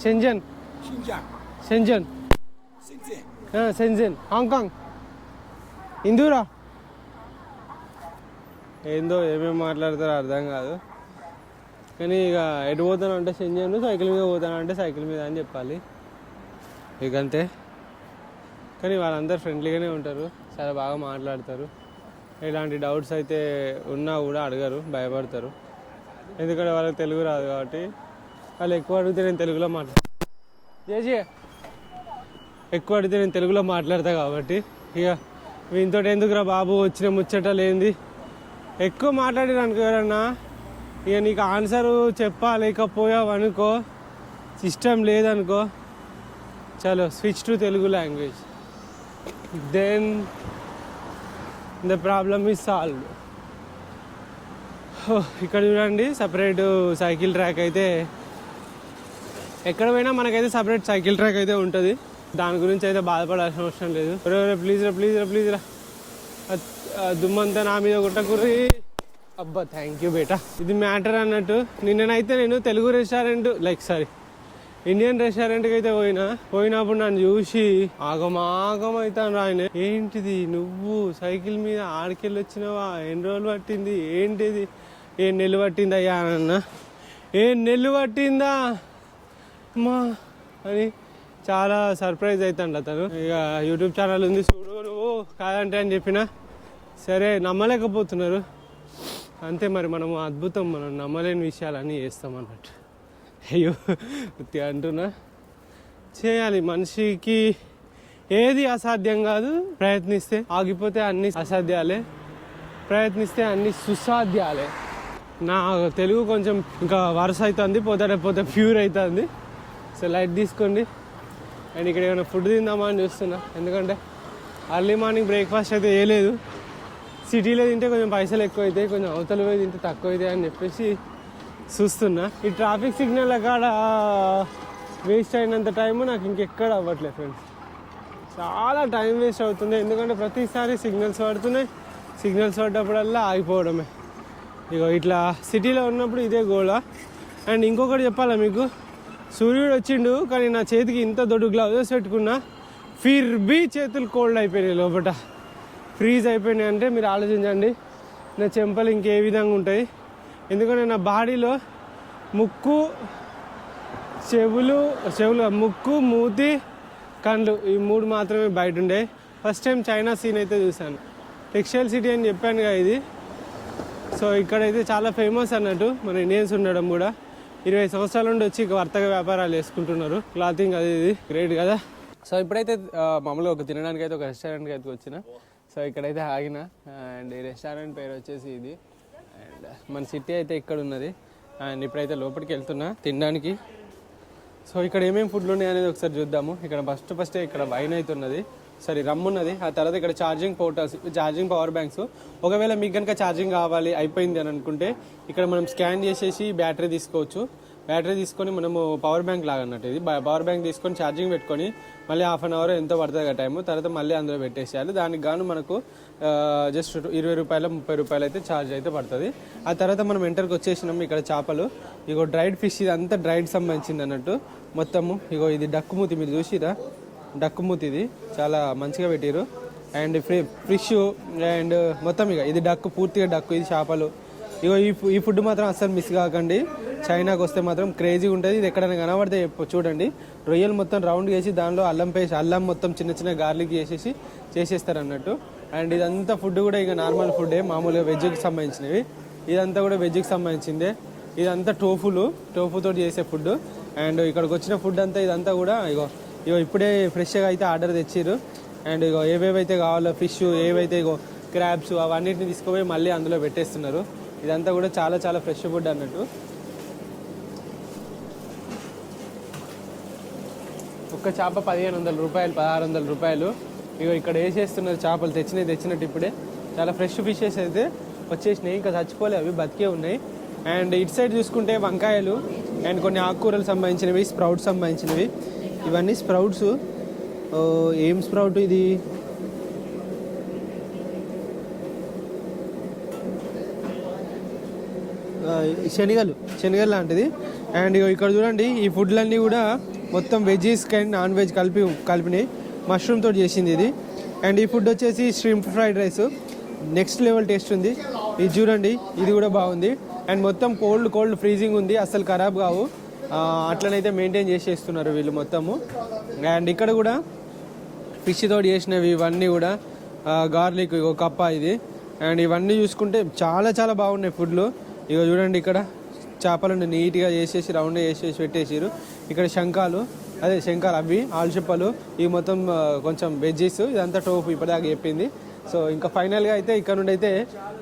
Schengen Schengen Hong Kong ఇందూరా ఏందో ఏమేమి మాట్లాడతారో అర్థం కాదు. కానీ ఇక ఎటు పోతాను అంటే షెంజన్, సైకిల్ మీద పోతాను అంటే సైకిల్ మీద అని చెప్పాలి ఇక అంతే. కానీ వాళ్ళందరూ ఫ్రెండ్లీగానే ఉంటారు, చాలా బాగా మాట్లాడతారు. ఇలాంటి డౌట్స్ అయితే ఉన్నా కూడా అడగరు, భయపడతారు. ఎందుకంటే వాళ్ళకి తెలుగు రాదు కాబట్టి. వాళ్ళు ఎక్కువ అడిగితే నేను తెలుగులో ఎక్కువ అడిగితే నేను తెలుగులో మాట్లాడతా కాబట్టి ఇక వీనితో ఎందుకురా బాబు వచ్చిన ముచ్చట లేనిది ఎక్కువ మాట్లాడిన అనుకో ఎవరన్నా, ఇక నీకు ఆన్సరు చెప్పలేకపోయావు అనుకో, సిస్టమ్ లేదనుకో, చలో switch to Telugu language, then the problem is solved. ఇక్కడ చూడండి సపరేట్ సైకిల్ ట్రాక్ అయితే, ఎక్కడ పోయినా మనకైతే సపరేట్ సైకిల్ ట్రాక్ అయితే ఉంటుంది. దాని గురించి అయితే బాధపడాల్సిన అవసరం లేదు. ప్లీజ్ రా దుమ్మంతా నా మీద కొట్టకుర్రి. అబ్బా థ్యాంక్ యూ బేటా. ఇది మ్యాటర్ అన్నట్టు. నిన్ననైతే నేను తెలుగు రెస్టారెంట్ ఇండియన్ రెస్టారెంట్కి అయితే పోయినప్పుడు నన్ను చూసి ఆగమాగం అవుతాను ఆయన. ఏంటిది నువ్వు సైకిల్ మీద ఆడికెళ్ళి వచ్చినావా, ఎన్ని రోజులు పట్టింది, ఏంటిది, 7 నెలలు పట్టింది అయ్యా అన్న. 7 నెలలు పట్టిందా అమ్మా అని చాలా సర్ప్రైజ్ అవుతాడు అతను. ఇక యూట్యూబ్ ఛానల్ ఉంది చూడు నువ్వు కాదంటే అని చెప్పిన, సరే నమ్మలేకపోతున్నారు అంతే. మరి మనము అద్భుతం, మనం నమ్మలేని విషయాలన్నీ చేస్తాం అన్నట్టు. అయ్యో అంటున్నా, చేయాలి. మనిషికి ఏది అసాధ్యం కాదు. ప్రయత్నిస్తే ఆగిపోతే అన్ని అసాధ్యాలే, ప్రయత్నిస్తే అన్ని సుసాధ్యాలే. నా తెలుగు కొంచెం ఇంకా వరుస అవుతుంది, పోతే ప్యూర్ అవుతుంది. సో లైట్ తీసుకోండి. అండ్ ఇక్కడ ఏమైనా ఫుడ్ తిందామా అని చూస్తున్నా, ఎందుకంటే అర్లీ మార్నింగ్ బ్రేక్ఫాస్ట్ అయితే వేయలేదు. సిటీలో తింటే కొంచెం పైసలు ఎక్కువ అవుతాయి, కొంచెం అవతల పోయి తింటే తక్కువ అవుతాయి అని చెప్పేసి చూస్తున్నా. ఈ ట్రాఫిక్ సిగ్నల్ కాడ వేస్ట్ అయినంత టైము నాకు ఇంకెక్కడ అవ్వట్లేదు ఫ్రెండ్స్. చాలా టైం వేస్ట్ అవుతుంది, ఎందుకంటే ప్రతిసారి సిగ్నల్స్ పడుతున్నాయి. సిగ్నల్స్ పడ్డప్పుడల్లా ఆగిపోవడమే. ఇగో ఇట్లా సిటీలో ఉన్నప్పుడు ఇదే గోళ. అండ్ ఇంకొకటి చెప్పాలా మీకు, సూర్యుడు వచ్చిండు కానీ నా చేతికి ఇంత దొడ్డు గ్లౌజెస్ పెట్టుకున్నా, ఫిర్బీ చేతులు కోల్డ్ అయిపోయినాయి, లోపల ఫ్రీజ్ అయిపోయినాయి. అంటే మీరు ఆలోచించండి నా చెంపలు ఇంకే విధంగా ఉంటాయి. ఎందుకంటే నా బాడీలో ముక్కు, మూతి, కళ్ళు ఈ 3 మాత్రమే బయట ఉండే. ఫస్ట్ టైం చైనా సీన్ అయితే చూశాను. టెక్స్టైల్ సిటీ అని చెప్పాను కదా ఇది. సో ఇక్కడైతే చాలా ఫేమస్ అన్నట్టు, మన ఇండియన్స్ ఉండడం కూడా. 20 సంవత్సరాల నుండి వచ్చి వర్తక వ్యాపారాలు చేసుకుంటున్నారు, క్లాతింగ్ అది ఇది. గ్రేట్ కదా. సో ఇప్పుడైతే మామూలుగా తినడానికి అయితే ఒక రెస్టారెంట్కి అయితే వచ్చిన. సో ఇక్కడైతే ఆగిన. అండ్ ఈ రెస్టారెంట్ పేరు వచ్చేసి ఇది. అండ్ మన సిటీ అయితే ఇక్కడ ఉన్నది. అండ్ ఇప్పుడైతే లోపలికి వెళ్తున్నా తినడానికి. సో ఇక్కడ ఏమేమి ఫుడ్లు ఉన్నాయి అనేది ఒకసారి చూద్దాము. ఇక్కడ ఫస్ట్ ఇక్కడ వైన్ అయితే ఉన్నది, రమ్ ఉన్నది. ఆ తర్వాత ఇక్కడ ఛార్జింగ్ పవర్ బ్యాంక్స్. ఒకవేళ మీకు కనుక ఛార్జింగ్ కావాలి అయిపోయింది అని అనుకుంటే ఇక్కడ మనం స్కాన్ చేసేసి బ్యాటరీ తీసుకోవచ్చు. బ్యాటరీ తీసుకొని మనము పవర్ బ్యాంక్ లాగా అన్నట్టు ఇది. పవర్ బ్యాంక్ తీసుకొని ఛార్జింగ్ పెట్టుకొని మళ్ళీ హాఫ్ అన్ అవర్ ఎంతో పడుతుంది టైము, తర్వాత మళ్ళీ అందులో పెట్టేసేయాలి. దానికి గాను మనకు జస్ట్ 20 రూపాయలు 30 రూపాయలు అయితే ఛార్జ్ అయితే పడుతుంది. ఆ తర్వాత మనం ఎంటర్కి వచ్చేసినాము. ఇక్కడ చేపలు, ఇగో డ్రైడ్ ఫిష్, ఇది అంతా డ్రైడ్ సంబంధించింది అన్నట్టు మొత్తము. ఇగో ఇది డక్కుమూతి, మీరు చూసిరా డక్కుమూతి, ఇది చాలా మంచిగా పెట్టారు. అండ్ ఫిష్ అండ్ మొత్తం ఇక ఇది డక్కు, పూర్తిగా డక్కు, ఇది చేపలు. ఇగో ఈ ఫుడ్ మాత్రం అస్సలు మిస్ కాకండి. చైనాకి వస్తే మాత్రం క్రేజీగా ఉంటుంది. ఇది ఎక్కడైనా కనబడితే చూడండి, రొయ్యలు మొత్తం రౌండ్ చేసి దానిలో అల్లం మొత్తం చిన్న గార్లిక్ చేసేస్తారు అన్నట్టు. అండ్ ఇదంతా ఫుడ్ కూడా ఇక నార్మల్ ఫుడ్డే, మామూలుగా వెజ్కి సంబంధించినవి. ఇదంతా కూడా వెజ్కి సంబంధించిందే. ఇదంతా టోఫుతో చేసే ఫుడ్. అండ్ ఇక్కడికి వచ్చిన ఫుడ్ అంతా ఇదంతా కూడా ఇగో ఇప్పుడే ఫ్రెష్గా అయితే ఆర్డర్ తెచ్చిర్రు. అండ్ ఇగో ఏవేవైతే కావాలో ఫిష్, ఏవైతే ఇగో క్రాబ్స్, అవన్నిటిని తీసుకుపోయి మళ్ళీ అందులో పెట్టేస్తున్నారు. ఇదంతా కూడా చాలా చాలా ఫ్రెష్ ఫుడ్ అన్నట్టు. ఒక్క చేప 1500 రూపాయలు, 1600 రూపాయలు. ఇగో ఇక్కడ వేసేస్తున్నారు చేపలు, తెచ్చినట్టు ఇప్పుడే. చాలా ఫ్రెష్ ఫిషెస్ అయితే వచ్చేసినాయి, ఇంకా చచ్చిపోలే, అవి బతికే ఉన్నాయి. అండ్ ఇటు సైడ్ చూసుకుంటే వంకాయలు అండ్ కొన్ని ఆకుకూరలు సంబంధించినవి, స్ప్రౌట్స్ సంబంధించినవి. ఇవన్నీ స్ప్రౌట్స్. ఏం స్ప్రౌట్ ఇది? శనగలు లాంటిది. అండ్ ఇక్కడ చూడండి ఈ ఫుడ్లన్నీ కూడా మొత్తం వెజ్జీస్ అండ్ నాన్ వెజ్ కలిపినాయి. మష్రూమ్ తోటి చేసింది ఇది. అండ్ ఈ ఫుడ్ వచ్చేసి shrimp fried rice, next level taste ఉంది. ఇది చూడండి, ఇది కూడా బాగుంది. అండ్ మొత్తం కోల్డ్ ఫ్రీజింగ్ ఉంది, అస్సలు ఖరాబ్ కావు. అట్లనైతే మెయింటైన్ చేసేస్తున్నారు వీళ్ళు మొత్తము. అండ్ ఇక్కడ కూడా ఫిష్ తోటి చేసినవి ఇవన్నీ కూడా గార్లిక్ ఒక కప్ప ఇది. అండ్ ఇవన్నీ చూసుకుంటే చాలా చాలా బాగున్నాయి ఫుడ్లు. ఇక చూడండి ఇక్కడ చేపలను నీట్గా చేసేసి రౌండ్గా చేసేసి పెట్టేసారు. ఇక్కడ శంఖాలు అవి ఆల్చిప్పలు, ఇవి మొత్తం కొంచెం వెజ్జీస్, ఇదంతా టోఫు ఇప్పటిదాకా చెప్పింది. సో ఇంకా ఫైనల్గా అయితే ఇక్కడ నుండి అయితే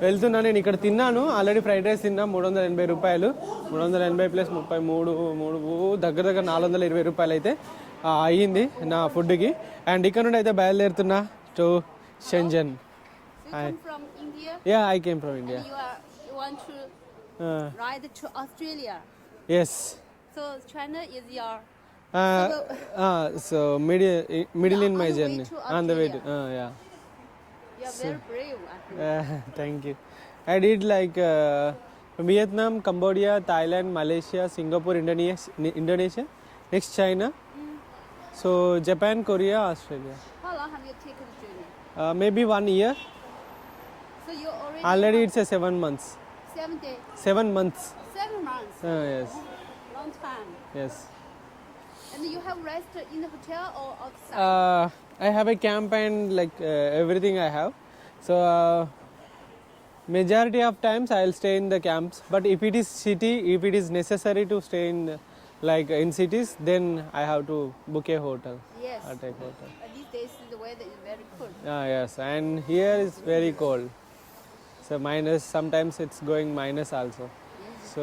వెళ్తున్నా. నేను ఇక్కడ తిన్నాను ఆల్రెడీ, ఫ్రైడ్ రైస్ తిన్నా, 380 రూపాయలు. 380 ప్లస్ 33 దగ్గర 420 రూపాయలు అయితే అయ్యింది నా ఫుడ్కి. అండ్ ఇక్కడ నుండి అయితే బయలుదేరుతున్నా to Shenzhen. Yeah, I came from India. You want to ride to Australia? Yes. So China is your so middle in my journey. On the way to yeah. You are very brave. Thank you. I did like Vietnam, Cambodia, Thailand, Malaysia, Singapore, Indonesia. Next China. So Japan, Korea, Australia. How long have you taken the journey? Maybe 1 year. So you Already it's a 7 months. 7 days. 7 months. 7 months. Yes. Long time. Yes. And you have rest in the hotel or outside? I have a camp and like everything I have. So majority of times I'll stay in the camps. But if it is city, if it is necessary to stay in like in cities, then I have to book a hotel. Yes. Or take hotel. These days the weather is very cold. Yes, and here is very cold. So minus, sometimes it's going minus also. Yes. So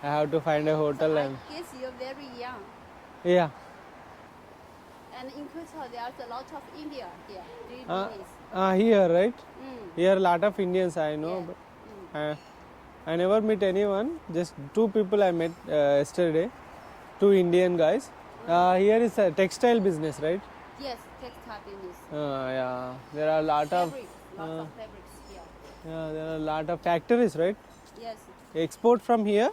I have to find a hotel. So and I guess you're very young. yeah. And in Qatar there's a lot of India here. Do you know this? Here, right? Mm. Here a lot of Indians I know, Yeah. but I never meet anyone. Just 2 people I met yesterday, 2 Indian guys. Here is a textile business, right? Yes, textile business. Yeah, there are a lot of Lots of fabrics here. yeah, there are a lot of factories, right? Yes. Export from here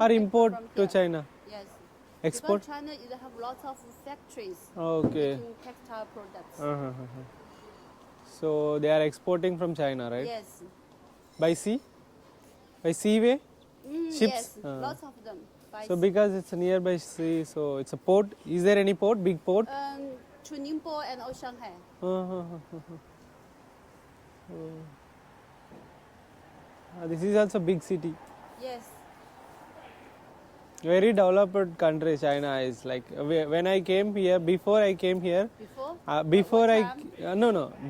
or import from to here. China? Yes. Export. Because China is have lots of factories Okay. making textile products. Uh-huh. So they are exporting from China, right? Yes. By sea? By seaway? Ships? Yes, lots of them. By So because it's nearby sea, so it's a port. Is there any port? Big port? to Ningbo and Shanghai. This is also big city. Yes. Very developed country China is. Like when I came here, before I came here, Before? before I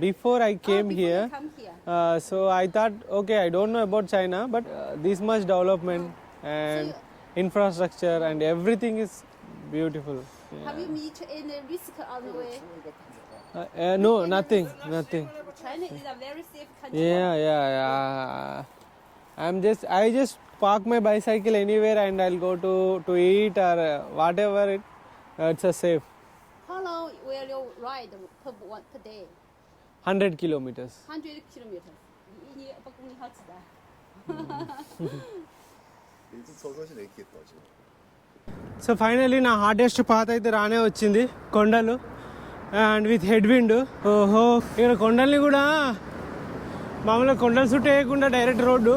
before I came Before here, you come here. so I thought, okay, I don't know about China, but this much development and infrastructure and everything is beautiful. Have you met any risk on the way? No, nothing. China is a very safe country. Yeah. I just park my bicycle anywhere and I'll go to eat or whatever it's a safe. How long will you ride per day? 100 kilometers. 100 kilometers. 100公里好吃的。సో finally నా hardest path అయితే రానే వచ్చింది, కొండలు and with head wind. ఓహో, ఇక్కడ కొండల్ని కూడా మామూలుగా కొండలు చుట్టూ వేయకుండా డైరెక్ట్ రోడ్డు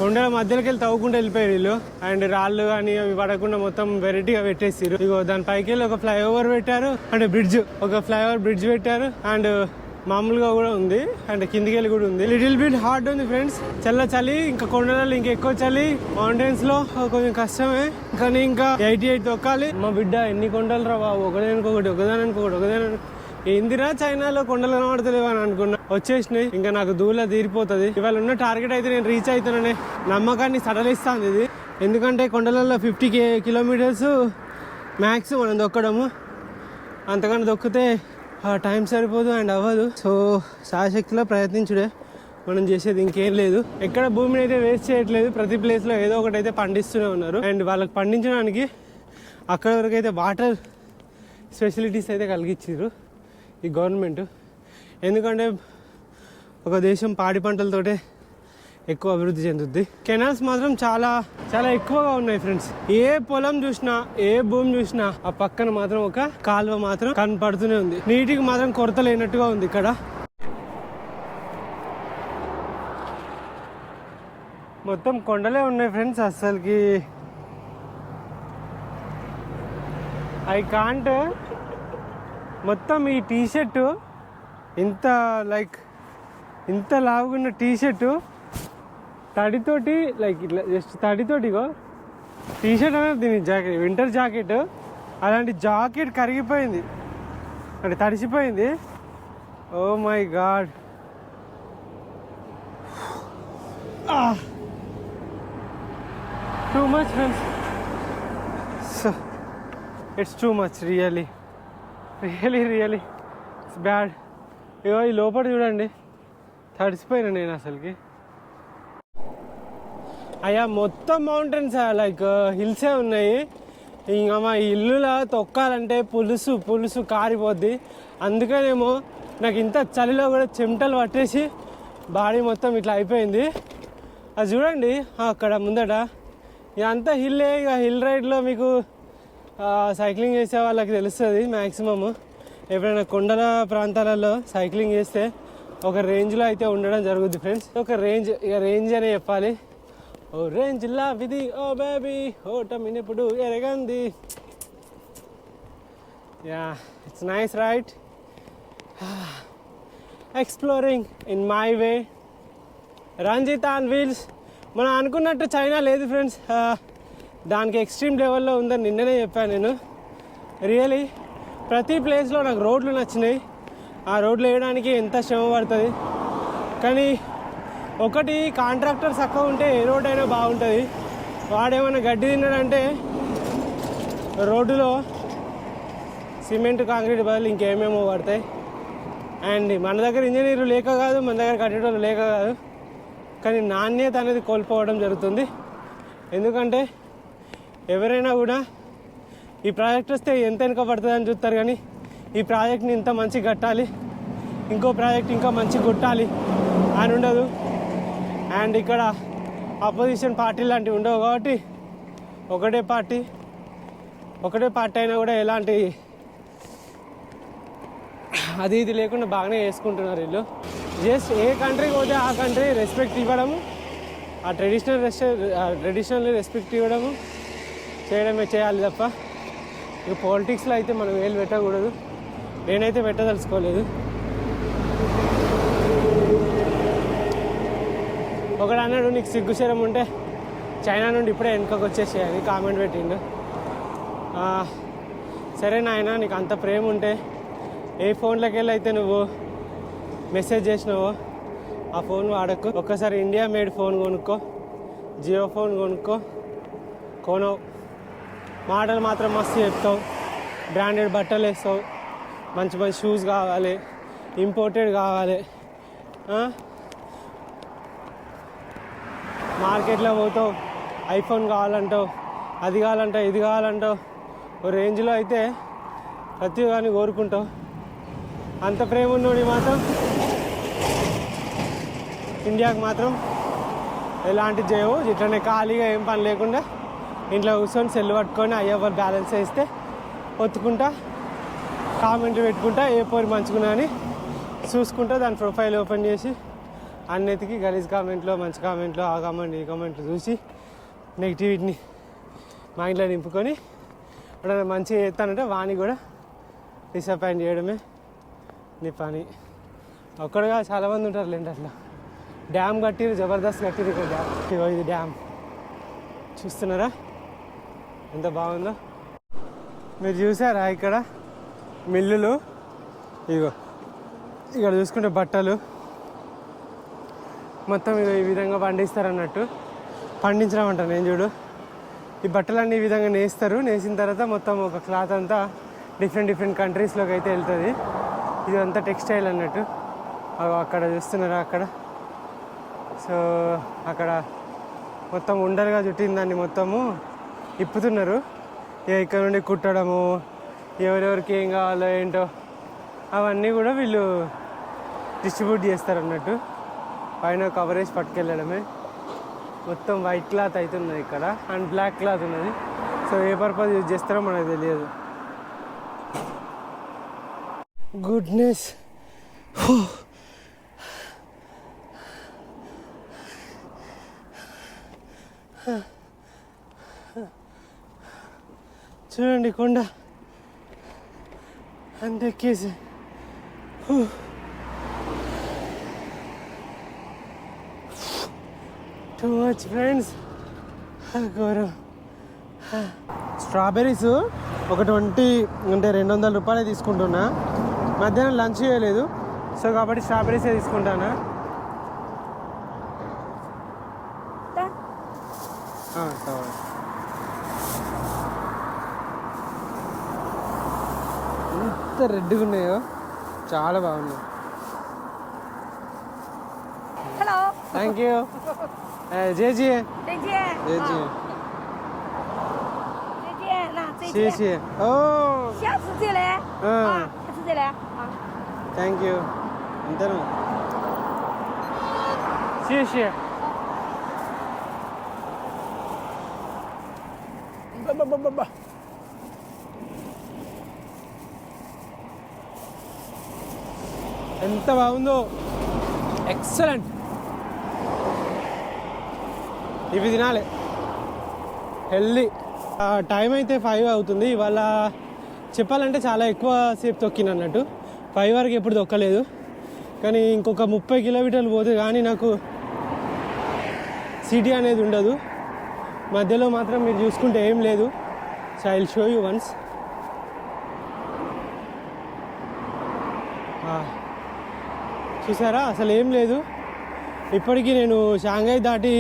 కొండల మధ్యలోకి వెళ్ళి తవ్వుకుంటూ వెళ్ళిపోయారు వీళ్ళు. అండ్ రాళ్ళు కానీ అవి పడకుండా మొత్తం వెరైటీగా పెట్టేసారు. ఇగో దాని పైకి వెళ్ళి ఒక ఫ్లైఓవర్ పెట్టారు, అంటే బ్రిడ్జ్, ఒక ఫ్లైఓవర్ బ్రిడ్జ్ పెట్టారు. అండ్ మామూలుగా కూడా ఉంది, అండ్ కిందికి వెళ్ళి కూడా ఉంది. లిటిల్ బిట్ హార్డ్ ఉంది ఫ్రెండ్స్, చలి, ఇంకా కొండలలో ఇంకా ఎక్కువ చలి, మౌంటైన్స్ లో కొంచెం కష్టమే. కానీ ఇంకా 88 తొక్కాలి. మా బిడ్డ ఎన్ని కొండలు రా బాబు, ఒకదానికి ఏందిరా చైనాలో కొండలు కనబడతలేవు అని అనుకున్నా. వచ్చేసినాయి, ఇంకా నాకు దూల తీరిపోతుంది. ఇవాళ ఉన్న టార్గెట్ అయితే నేను రీచ్ అవుతాననే నమ్మకాన్ని సడలిస్తాను ఇది. ఎందుకంటే కొండలలో 50 కిలోమీటర్స్ మ్యాక్స్ మనం దొక్కడము, అంతకన్నా దొక్కితే టైం సరిపోదు అండ్ అవ్వదు. సో శాశక్తిలో ప్రయత్నించుడే మనం చేసేది, ఇంకేం లేదు. ఎక్కడ భూమిని అయితే వేస్ట్ చేయట్లేదు, ప్రతి ప్లేస్లో ఏదో ఒకటి అయితే పండిస్తూనే ఉన్నారు. అండ్ వాళ్ళకి పండించడానికి అక్కడ వరకు అయితే వాటర్ ఫెసిలిటీస్ అయితే కలిగించారు ఈ గవర్నమెంట్. ఎందుకంటే ఒక దేశం పాడి పంటలతోటే ఎక్కువ అభివృద్ధి చెందుద్ది. కెనాల్స్ మాత్రం చాలా చాలా ఎక్కువగా ఉన్నాయి ఫ్రెండ్స్. ఏ పొలం చూసినా ఏ భూమి చూసినా ఆ పక్కన మాత్రం ఒక కాలువ మాత్రం కనపడుతూనే ఉంది. నీటికి మాత్రం కొరత లేనట్టుగా ఉంది ఇక్కడ. మొత్తం కొండలే ఉన్నాయి ఫ్రెండ్స్. అసలుకి ఐ కాంట్ మొత్తం ఈ టీషర్టు ఇంత లైక్ ఇంత లావుగున్న టీషర్టు తడితోటి లైక్ ఇట్లా జస్ట్ తడితోటిగో టీషర్ట్ అనేది దీని జాకెట్ వింటర్ జాకెట్ అలాంటి జాకెట్ కరిగిపోయింది అంటే తడిసిపోయింది. Oh my God, too much friends. So it's too much really it's bad. ఇగో ఈ లోపల చూడండి తడిసిపోయినా నేను అసలుకి. అయ్యా మొత్తం మౌంటైన్స్ లైక్ హిల్సే ఉన్నాయి. ఇంకా మా ఇల్లులా తొక్కాలంటే పులుసు కారిపోద్ది. అందుకనేమో నాకు ఇంత చలిలో కూడా చెమటలు పట్టేసి బాడీ మొత్తం ఇట్లా అయిపోయింది. అది చూడండి అక్కడ ముందట ఇదంతా హిల్లే. ఇక హిల్ రైడ్లో మీకు సైక్లింగ్ చేసే వాళ్ళకి తెలుస్తుంది. మ్యాక్సిమమ్ ఎప్పుడైనా కొండల ప్రాంతాలలో సైక్లింగ్ చేస్తే ఒక రేంజ్లో అయితే ఉండడం జరుగుద్ది ఫ్రెండ్స్. ఒక రేంజ్, ఇక రేంజ్ అనే చెప్పాలి. ఓ రేంజ్ లా విధి ఓ బేబీ ఓటమినప్పుడు ఎరగంది. Yeah it's nice right, exploring in my way. Ranjith on wheels. మనం అనుకున్నట్టు చైనా లేదు ఫ్రెండ్స్, దానికి ఎక్స్ట్రీమ్ లెవెల్లో ఉందని నిన్ననే చెప్పాను నేను. రియలీ ప్రతి ప్లేస్లో నాకు రోడ్లు నచ్చినాయి. ఆ రోడ్లు వేయడానికి ఎంత శ్రమ పడుతుంది. కానీ ఒకటి కాంట్రాక్టర్ చక్కగా ఉంటే ఏ రోడ్ అయినా బాగుంటుంది. వాడేమైనా గడ్డి తిన్నాడంటే రోడ్డులో సిమెంట్ కాంక్రీట్ బదులు ఇంకేమేమో పడతాయి. అండ్ మన దగ్గర ఇంజనీర్లు లేక కాదు, మన దగ్గర కట్టేటోళ్ళు లేక కాదు, కానీ నాణ్యత అనేది కోల్పోవడం జరుగుతుంది. ఎందుకంటే ఎవరైనా కూడా ఈ ప్రాజెక్ట్ వస్తే ఎంత వెనుక పడుతుంది అని చూస్తారు, కానీ ఈ ప్రాజెక్ట్ని ఇంత మంచి కట్టాలి, ఇంకో ప్రాజెక్ట్ ఇంకా మంచి కొట్టాలి అని ఉండదు. అండ్ ఇక్కడ అపోజిషన్ పార్టీ లాంటివి ఉండవు కాబట్టి ఒకటే పార్టీ అయినా కూడా ఎలాంటి అది ఇది లేకుండా బాగానే చేసుకుంటున్నారు వీళ్ళు. జస్ట్ ఏ కంట్రీకి పోతే ఆ కంట్రీ రెస్పెక్ట్ ఇవ్వడము, ఆ ట్రెడిషనల్ రెస్పెక్ట్ ఇవ్వడము చేయడమే చేయాలి తప్ప ఇక పాలిటిక్స్లో అయితే మనం వేలు పెట్టకూడదు. నేనైతే పెట్టదలుచుకోలేదు. ఒకడు అన్నాడు నీకు సిగ్గుశరం ఉంటే చైనా నుండి ఇప్పుడే వెనుకకు వచ్చేసేయాలి కామెంట్ పెట్టిండు. సరే నాయన, నీకు అంత ప్రేమ ఉంటే ఏ ఫోన్లోకి వెళ్ళి అయితే నువ్వు మెసేజ్ చేసినావో ఆ ఫోన్ వాడకు. ఒక్కసారి ఇండియా మేడ్ ఫోన్ కొనుక్కో, జియో ఫోన్ కొనవు. మాటలు మాత్రం మస్తు చెప్తావు, బ్రాండెడ్ బట్టలు వేస్తావు, మంచి మంచి షూస్ కావాలి, ఇంపోర్టెడ్ కావాలి. మార్కెట్లో పోతావు, ఐఫోన్ కావాలంటావు, అది కావాలంటావు, ఇది కావాలంటావు. ఓ రేంజ్లో అయితే ప్రతి కానీ కోరుకుంటావు. అంత ప్రేమ ఉన్నోడి మాత్రం ఇండియాకి మాత్రం ఎలాంటివి చేయవు. ఇట్లనే ఖాళీగా ఏం పని లేకుండా ఇంట్లో కూర్చొని సెల్ పట్టుకొని అయ్యవ్వరు బ్యాలెన్స్ వేస్తే ఒత్తుకుంటా కామెంట్లు పెట్టుకుంటా ఏ పోరి మంచుకున్నా అని చూసుకుంటా దాని ప్రొఫైల్ ఓపెన్ చేసి అన్నిటికీ గలీజ్ కామెంట్లో, మంచి కామెంట్లో, ఆ కామెంట్ ఈ కామెంట్లు చూసి నెగిటివిటీని మైండ్లో నింపుకొని ఎప్పుడైనా మంచిగా చేస్తానంటే వాణ్ణి కూడా డిసప్పాయింట్ చేయడమే నీ పని. ఒక్కడుగా చాలామంది ఉంటారు లేండి అట్లా. డ్యామ్ కట్టిరు, జబర్దస్త్ కట్టిరు ఇక్కడ డ్యామ్. ఇగో ఇది డ్యామ్ చూస్తున్నారా ఎంత బాగుందో. మీరు చూసారా ఇక్కడ మిల్లులు? ఇగో ఇక్కడ చూసుకుంటే బట్టలు మొత్తం ఇక ఈ విధంగా పండిస్తారు అన్నట్టు. పండించడం అంట నేను చూడు. ఈ బట్టలన్నీ ఈ విధంగా నేస్తారు. నేసిన తర్వాత మొత్తం ఒక క్లాత్ అంతా డిఫరెంట్ కంట్రీస్లోకి అయితే వెళ్తుంది. ఇదంతా టెక్స్టైల్ అన్నట్టు. అక్కడ చూస్తున్నారా అక్కడ. సో అక్కడ మొత్తం ఉండలుగా చుట్టిన దాన్ని మొత్తము ఇప్పుతున్నారు. ఇక్కడ నుండి కుట్టడము, ఎవరెవరికి ఏం కావాలో ఏంటో అవన్నీ కూడా వీళ్ళు డిస్ట్రిబ్యూట్ చేస్తారు అన్నట్టు. పైన కవరేజ్ పట్టుకెళ్ళడమే. మొత్తం వైట్ క్లాత్ అవుతున్నది ఇక్కడ అండ్ బ్లాక్ క్లాత్ ఉన్నది. సో ఏ పర్పస్ యూజ్ చేస్తారో మనకు తెలియదు. గుడ్నెస్, చూడండి కొండ అంత ఎక్కేసి. Two much friends. ఘోరం. స్ట్రాబెర్రీస్ ఒక 20 అంటే 200 రూపాయలే తీసుకుంటున్నా. మధ్యాహ్నం లంచ్ చేయలేదు, సో కాబట్టి స్ట్రాబెర్రీసే తీసుకుంటానా. ఎంత రెడ్గా ఉన్నాయో, చాలా బాగున్నాయి. Hello. Thank you. జేజీ 再见。 జేజీ 再见，那再见。谢谢哦。下次再来。下次再来。థ్యాంక్ యూ. అంతేనా?谢谢. ఎంత బాగుందో, ఎక్సలెంట్. ఇవి తినాలి, హెల్దీ. టైం అయితే 5 అవుతుంది. ఇవాళ చెప్పాలంటే చాలా ఎక్కువ సేపు తొక్కిన అన్నట్టు. 5 వరకు ఎప్పుడు తొక్కలేదు, కానీ ఇంకొక 30 కిలోమీటర్లు పోతే కానీ నాకు సిటీ అనేది ఉండదు. మధ్యలో మాత్రం మీరు చూసుకుంటే ఏం లేదు. So I will show you once. చూసారా, అసలు ఏం లేదు. ఇప్పటికీ నేను షాంఘై దాటి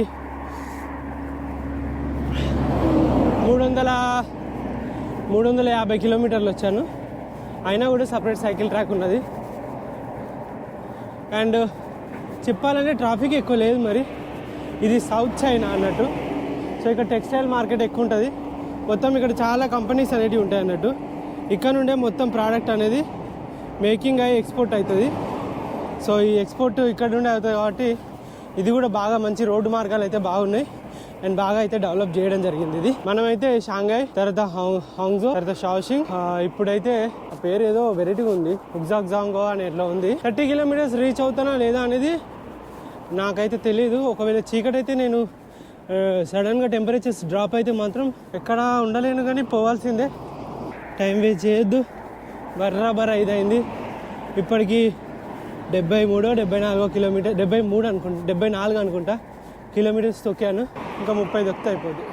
350 కిలోమీటర్లు వచ్చాను. అయినా కూడా సపరేట్ సైకిల్ ట్రాక్ ఉన్నది. అండ్ చెప్పాలంటే ట్రాఫిక్ ఎక్కువ లేదు. మరి ఇది సౌత్ చైనా అన్నట్టు. సో ఇక్కడ టెక్స్టైల్ మార్కెట్ ఎక్కువ ఉంటుంది. మొత్తం ఇక్కడ చాలా కంపెనీస్ అనేవి ఉంటాయి అన్నట్టు. ఇక్కడ నుండే మొత్తం ప్రోడక్ట్ అనేది మేకింగ్ అయ్యి ఎక్స్పోర్ట్ అవుతుంది. సో ఈ ఎక్స్పోర్ట్ ఇక్కడ నుండి అవుతుంది కాబట్టి ఇది కూడా బాగా మంచి రోడ్డు మార్గాలు అయితే బాగున్నాయి అండ్ బాగా అయితే డెవలప్ చేయడం జరిగింది. ఇది మనమైతే షాంఘై, తర్వాత హాంగ్జో, తర్వాత షాওషింగ్. ఇప్పుడైతే ఆ పేరు ఏదో వెరైటీగా ఉంది, హుగ్జాంగో అని ఎట్లా ఉంది. 30 కిలోమీటర్స్ రీచ్ అవుతానా లేదా అనేది నాకైతే తెలియదు. ఒకవేళ చీకటి అయితే నేను సడన్గా టెంపరేచర్స్ డ్రాప్ అయితే మాత్రం ఎక్కడ ఉండలేను, కానీ పోవాల్సిందే. టైం వేస్ట్ చేయొద్దు. బర్రాబర్ 5 అయింది. ఇప్పటికీ 74 కిలోమీటర్, 74 అనుకుంటా కిలోమీటర్స్ తొక్కాను. ఇంకా 30 తొక్కితే అయిపోద్ది.